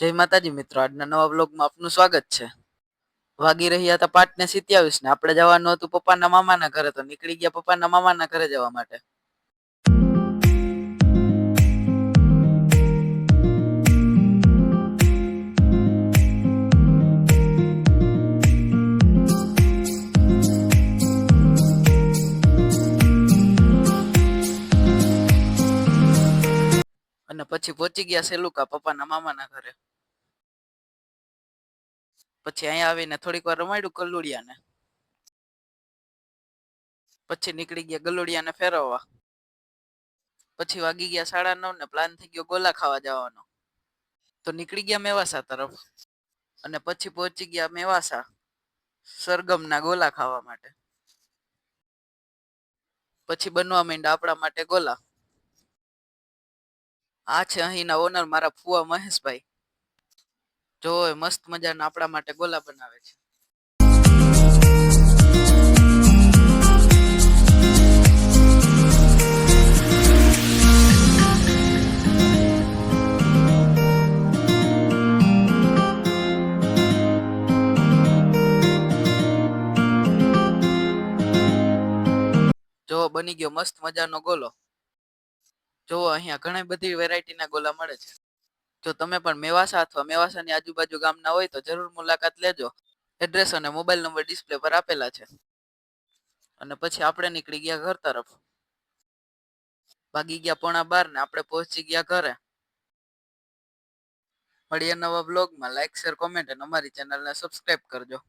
જય માતાજી મિત્રો, આજના નવા બ્લોગમાં આપનું સ્વાગત છે. વાગી રહ્યા હતા 5:27 ને આપણે જવાનું હતું પપ્પાના મામાના ઘરે, તો નીકળી ગયા પપ્પાના મામાના ઘરે જવા માટે. અને પછી પહોંચી ગયા સેલુકા પપ્પાના મામાના ઘરે. પછી અહીંયા આવીને થોડીક વાર રમાડ્યું ગલુડિયાને. પછી નીકળી ગયા ગલુડિયાને ફેરવવા. પછી વાગી ગયા 9:30 ને પ્લાન થઈ ગયો ગોલા ખાવા જવાનો. તો નીકળી ગયા મેવાસા તરફ. અને પછી પહોંચી ગયા મેવાસા સરગમના ગોલા ખાવા માટે. પછી બનવા માંડ્યા આપણા માટે ગોલા. આ છે અહીંના ઓનર મારા ફુવા મહેશભાઈ. જો મસ્ત મજાના આપણા માટે ગોલા બનાવે છે. જો બની ગયો મસ્ત મજાનો ગોલો. જો અહીંયા ઘણી બધી વેરાયટીના ગોલા મળે છે. જો તમે પણ મેવાસા અથવા મેવાસાની આજુબાજુ ગામના હોય તો જરૂર મુલાકાત લેજો. એડ્રેસ અને મોબાઈલ નંબર ડિસ્પ્લે પર આપેલા છે. અને પછી આપણે નીકળી ગયા ઘર તરફ. વાગી ગયા 11:15 ને આપણે પહોંચી ગયા ઘરે. મળીએ નવા બ્લોગમાં. લાઈક, શેર, કોમેન્ટ અને અમારી ચેનલને સબસ્ક્રાઈબ કરજો.